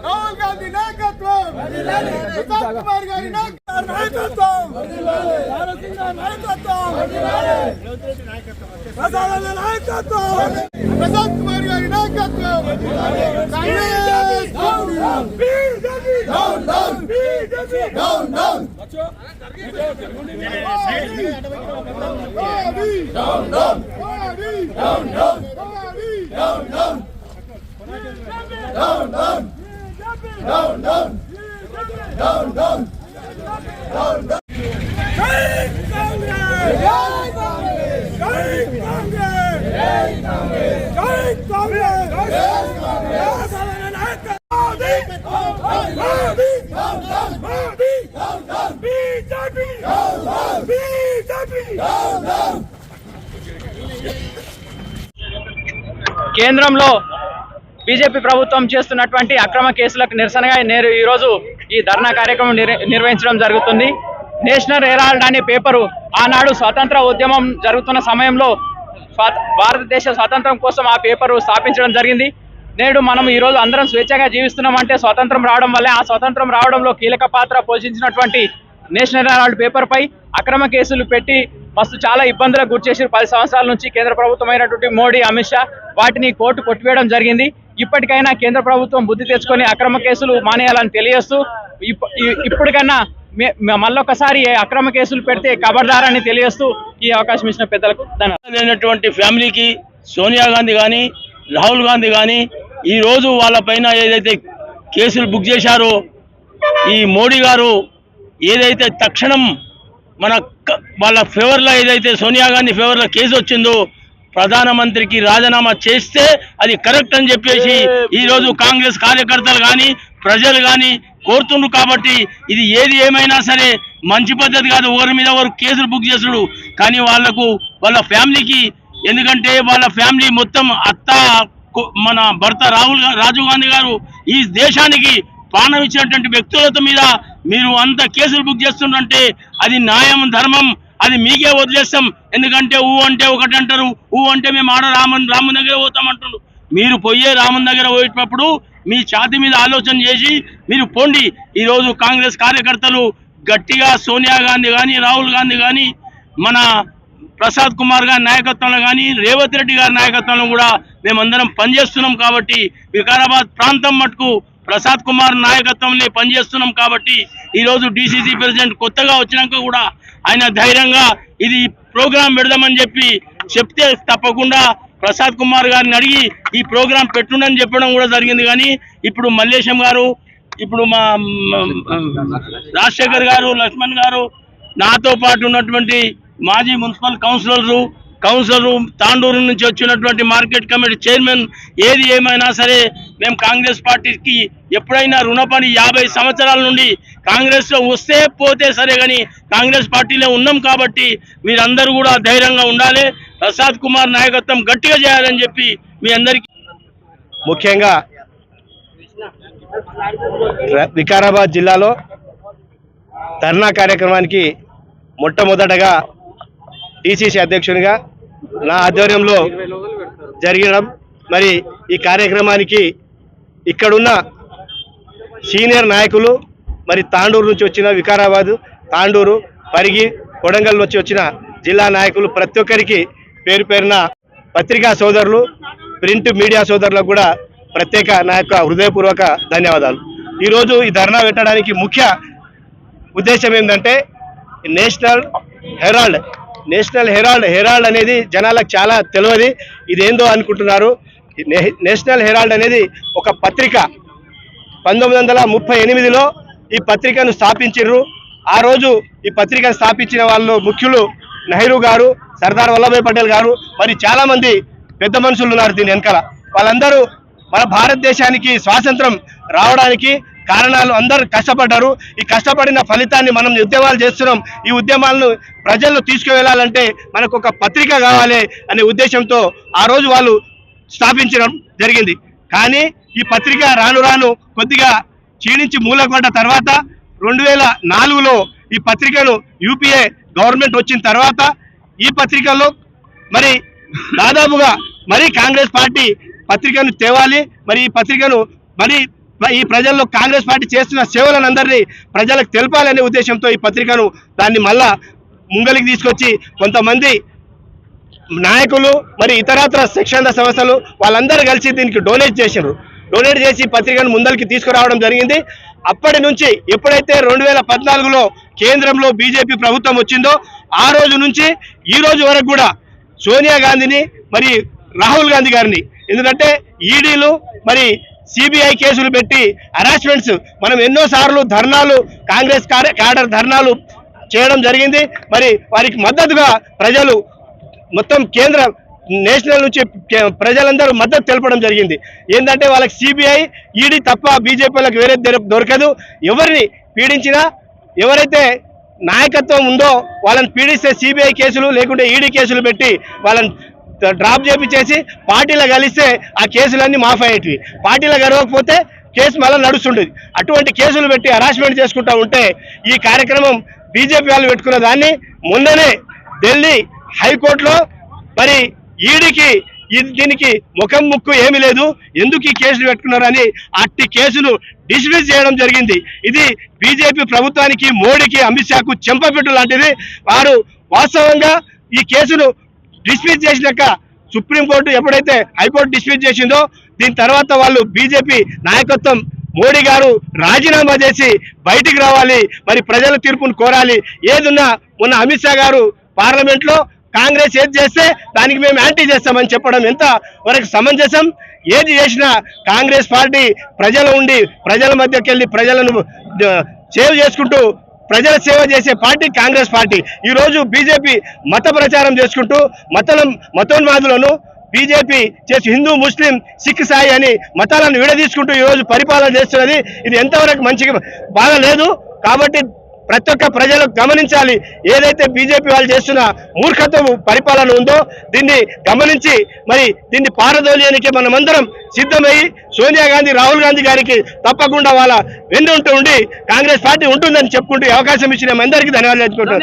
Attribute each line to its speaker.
Speaker 1: రాహుల్ గాంధీ నాయకత్వం, ప్రశాంత్ కుమార్ గారి నాయకత్వం, ప్రశాంత్ కుమార్ గారి నాయకత్వం,
Speaker 2: కేంద్రంలో బీజేపీ ప్రభుత్వం చేస్తున్నటువంటి అక్రమ కేసులకు నిరసనగా ఈ రోజు ఈ ధర్నా కార్యక్రమం నిర్వహించడం జరుగుతుంది. నేషనల్ హెరాల్డ్ అనే పేపరు ఆనాడు స్వాతంత్ర ఉద్యమం జరుగుతున్న సమయంలో భారతదేశ స్వాతంత్రం కోసం ఆ పేపరు స్థాపించడం జరిగింది. నేడు మనం ఈ రోజు అందరం స్వేచ్ఛగా జీవిస్తున్నాం అంటే స్వాతంత్రం రావడం వల్లే. ఆ స్వాతంత్రం రావడంలో కీలక పాత్ర పోషించినటువంటి నేషనల్ హెరాల్డ్ పేపర్ పై అక్రమ కేసులు పెట్టి మస్తు చాలా ఇబ్బందులకు గురి చేసి 10 సంవత్సరాల నుంచి కేంద్ర ప్రభుత్వం అయినటువంటి మోడీ, అమిత్ షా వాటిని కోర్టు కొట్టివేయడం జరిగింది. ఇప్పటికైనా కేంద్ర ప్రభుత్వం బుద్ధి తెచ్చుకొని అక్రమ కేసులు మానేయాలని తెలియజేస్తూ ఇప్పటికన్నా మళ్ళొకసారి అక్రమ కేసులు పెడితే ఖబర్దారని తెలియజేస్తూ ఈ అవకాశం ఇచ్చిన పెద్దలకు
Speaker 3: ధన్యవాదాలు. ఫ్యామిలీకి సోనియా గాంధీ కానీ రాహుల్ గాంధీ కానీ ఈ రోజు వాళ్ళ పైన ఏదైతే కేసులు బుక్ చేశారో ఈ మోడీ గారు ఏదైతే తక్షణం వాళ్ళ ఫేవర్లో ఏదైతే సోనియా గాంధీ ఫేవర్లో కేసు వచ్చిందో ప్రధానమంత్రికి రాజీనామా చేస్తే అది కరెక్ట్ అని చెప్పేసి ఈరోజు కాంగ్రెస్ కార్యకర్తలు కానీ ప్రజలు కానీ కోరుతుండ్రు. కాబట్టి ఇది ఏది ఏమైనా సరే మంచి పద్ధతి కాదు, ఒకరి మీద ఒకరు కేసులు బుక్ చేసుడు. కానీ వాళ్ళ ఫ్యామిలీకి, ఎందుకంటే వాళ్ళ ఫ్యామిలీ మొత్తం మన భర్త రాజీవ్ గాంధీ గారు ఈ దేశానికి ప్రాణం ఇచ్చినటువంటి వ్యక్తులతో మీద మీరు అంత కేసులు బుక్ చేస్తుంటే అది న్యాయం, ధర్మం, అది మీకే వదిలేస్తాం. ఎందుకంటే ఊ అంటే ఒకటి అంటారు, ఊ అంటే మేము రాముని దగ్గర పోతామంటున్నారు. మీరు పోయే రాముని దగ్గర పోయేటప్పుడు మీ ఛాతి మీద ఆలోచన చేసి మీరు పోండి. ఈరోజు కాంగ్రెస్ కార్యకర్తలు గట్టిగా సోనియా గాంధీ కానీ రాహుల్ గాంధీ కానీ మన ప్రసాద్ కుమార్ గారి నాయకత్వంలో కానీ రేవంత్ రెడ్డి గారి నాయకత్వంలో కూడా మేమందరం పనిచేస్తున్నాం. కాబట్టి వికారాబాద్ ప్రాంతం మటుకు ప్రసాద్ కుమార్ నాయకత్వంలో పనిచేస్తున్నాం. కాబట్టి ఈరోజు డిసిసి ప్రెసిడెంట్ కొత్తగా వచ్చినాక కూడా ఆయన ధైర్యంగా ఇది ప్రోగ్రాం పెడదామని చెప్తే తప్పకుండా ప్రసాద్ కుమార్ గారిని అడిగి ఈ ప్రోగ్రాం పెట్టుండని చెప్పడం కూడా జరిగింది. కానీ ఇప్పుడు మల్లేశం గారు, ఇప్పుడు మా రాజశేఖర్ గారు, లక్ష్మణ్ గారు, నాతో పాటు ఉన్నటువంటి మాజీ మున్సిపల్ కౌన్సిలరు తాండూరు నుంచి వచ్చినటువంటి మార్కెట్ కమిటీ చైర్మన్, ఏది ఏమైనా సరే మేము కాంగ్రెస్ పార్టీకి ఎప్పుడైనా రుణపడి 50 సంవత్సరాల నుండి కాంగ్రెస్లో వస్తే పోతే సరే కానీ కాంగ్రెస్ పార్టీలో ఉన్నాం. కాబట్టి మీరందరూ కూడా ధైర్యంగా ఉండాలి, ప్రసాద్ కుమార్ నాయకత్వం గట్టిగా చేయాలని చెప్పి మీ అందరికీ.
Speaker 4: ముఖ్యంగా వికారాబాద్ జిల్లాలో ధర్నా కార్యక్రమానికి మొట్టమొదటగా డిసిసి అధ్యక్షునిగా నా ఆధ్వర్యంలో జరగడం, మరి ఈ కార్యక్రమానికి ఇక్కడున్న సీనియర్ నాయకులు, మరి తాండూరు నుంచి వచ్చిన వికారాబాద్, తాండూరు, పరిగి, కొడంగల్ నుంచి వచ్చిన జిల్లా నాయకులు ప్రతి ఒక్కరికి పేరు పేరున పత్రికా సోదరులు, ప్రింట్ మీడియా సోదరులకు కూడా ప్రత్యేక నా యొక్క హృదయపూర్వక ధన్యవాదాలు. ఈరోజు ఈ ధర్నా పెట్టడానికి ముఖ్య ఉద్దేశం ఏంటంటే నేషనల్ హెరాల్డ్ అనేది జనాలకు చాలా తెలియదు, ఇదేందో అనుకుంటున్నారు. నేషనల్ హెరాల్డ్ అనేది ఒక పత్రిక. 1938లో ఈ పత్రికను స్థాపించారు. ఆ రోజు ఈ పత్రికను స్థాపించిన వాళ్ళు ముఖ్యులు నెహ్రూ గారు, సర్దార్ వల్లభాయ్ పటేల్ గారు, మరి చాలామంది పెద్ద మనుషులు ఉన్నారు దీని వెనకాల. వాళ్ళందరూ మన భారతదేశానికి స్వాతంత్రం రావడానికి కారణాలు, అందరూ కష్టపడ్డారు. ఈ కష్టపడిన ఫలితాన్ని మనం ఉద్యమాలు చేస్తున్నాం. ఈ ఉద్యమాలను ప్రజల్లో తీసుకువెళ్ళాలంటే మనకు ఒక పత్రిక కావాలి అనే ఉద్దేశంతో ఆ రోజు వాళ్ళు స్థాపించడం జరిగింది. కానీ ఈ పత్రిక రాను రాను కొద్దిగా క్షీణించి మూలపడ్డ తర్వాత 2004లో ఈ పత్రికను యూపీఏ గవర్నమెంట్ వచ్చిన తర్వాత ఈ పత్రికలో మరి దాదాపుగా మరి కాంగ్రెస్ పార్టీ పత్రికను తేవాలి, మరి ఈ పత్రికను మరి ఈ ప్రజల్లో కాంగ్రెస్ పార్టీ చేస్తున్న సేవలను అందరినీ ప్రజలకు తెలపాలనే ఉద్దేశంతో ఈ పత్రికను దాన్ని మళ్ళా ముంగలికి తీసుకొచ్చి కొంతమంది నాయకులు మరి ఇతరత్ర శిక్షణ సంస్థలు వాళ్ళందరూ కలిసి దీనికి డొనేట్ చేసి పత్రికను ముందరికి తీసుకురావడం జరిగింది. అప్పటి నుంచి ఎప్పుడైతే 2014లో కేంద్రంలో బీజేపీ ప్రభుత్వం వచ్చిందో ఆ రోజు నుంచి ఈ రోజు వరకు కూడా సోనియా గాంధీని మరి రాహుల్ గాంధీ గారిని, ఎందుకంటే ఈడీలు మరి సిబిఐ కేసులు పెట్టి హరాస్మెంట్స్ మనం ఎన్నోసార్లు ధర్నాలు కాంగ్రెస్ క్యాడర్ ధర్నాలు చేయడం జరిగింది. మరి వారికి మద్దతుగా ప్రజలు మొత్తం కేంద్ర నేషనల్ నుంచి ప్రజలందరూ మద్దతు తెలపడం జరిగింది. ఏంటంటే వాళ్ళకి సిబిఐ ఈడీ తప్ప బీజేపీలకు వేరే దొరకదు. ఎవరిని పీడించినా ఎవరైతే నాయకత్వం ఉందో వాళ్ళని పీడిస్తే సిబిఐ కేసులు లేకుంటే ఈడీ కేసులు పెట్టి వాళ్ళని డ్రాప్ చేసి పార్టీలో కలిస్తే ఆ కేసులన్నీ మాఫ్ అయ్యేటివి. పార్టీలో గడవకపోతే కేసు మళ్ళీ నడుస్తుండేది. అటువంటి కేసులు పెట్టి హరాస్మెంట్ చేసుకుంటూ ఉంటే ఈ కార్యక్రమం బీజేపీ వాళ్ళు పెట్టుకున్న దాన్ని మొన్ననే ఢిల్లీ హైకోర్టులో మరి ఈడీకి దీనికి ముఖం ముక్కు ఏమీ లేదు, ఎందుకు ఈ కేసులు పెట్టుకున్నారని అట్టి కేసులు డిస్మిస్ చేయడం జరిగింది. ఇది బీజేపీ ప్రభుత్వానికి, మోడీకి, అమిత్ షాకు చెంపపెట్టు లాంటిది. వారు వాస్తవంగా ఈ కేసును డిస్మిస్ చేసినాక సుప్రీంకోర్టు ఎప్పుడైతే హైకోర్టు డిస్మిస్ చేసిందో దీని తర్వాత వాళ్ళు బీజేపీ నాయకత్వం మోడీ గారు రాజీనామా చేసి బయటికి రావాలి, మరి ప్రజల తీర్పును కోరాలి. ఏదున్నా మొన్న అమిత్ షా గారు పార్లమెంట్లో కాంగ్రెస్ ఏది చేస్తే దానికి మేము యాంటీ చేస్తామని చెప్పడం ఎంత వరకు సమంజసం? ఏది చేసినా కాంగ్రెస్ పార్టీ ప్రజలు ఉండి ప్రజల మధ్యకి వెళ్ళి ప్రజలను సేవ్ చేసుకుంటూ ప్రజల సేవ చేసే పార్టీ కాంగ్రెస్ పార్టీ. ఈరోజు బీజేపీ మత ప్రచారం చేసుకుంటూ మతోన్మాదులను బీజేపీ చేసి హిందూ, ముస్లిం, సిక్, సాయి అని మతాలను విడదీసుకుంటూ ఈరోజు పరిపాలన చేస్తున్నది. ఇది ఎంతవరకు మంచిగా బాగలేదు. కాబట్టి ప్రతి ఒక్క ప్రజలు గమనించాలి, ఏదైతే బీజేపీ వాళ్ళు చేస్తున్న మూర్ఖత్వము పరిపాలన ఉందో దీన్ని గమనించి మరి దీన్ని పారదోలియడానికి మనమందరం సిద్ధమయ్యి సోనియా గాంధీ, రాహుల్ గాంధీ గారికి తప్పకుండా వాళ్ళ వెన్నుంటూ ఉండి కాంగ్రెస్ పార్టీ ఉంటుందని చెప్పుకుంటూ అవకాశం ఇచ్చిన అందరికీ ధన్యవాదాలు చెప్పుకుంటాం.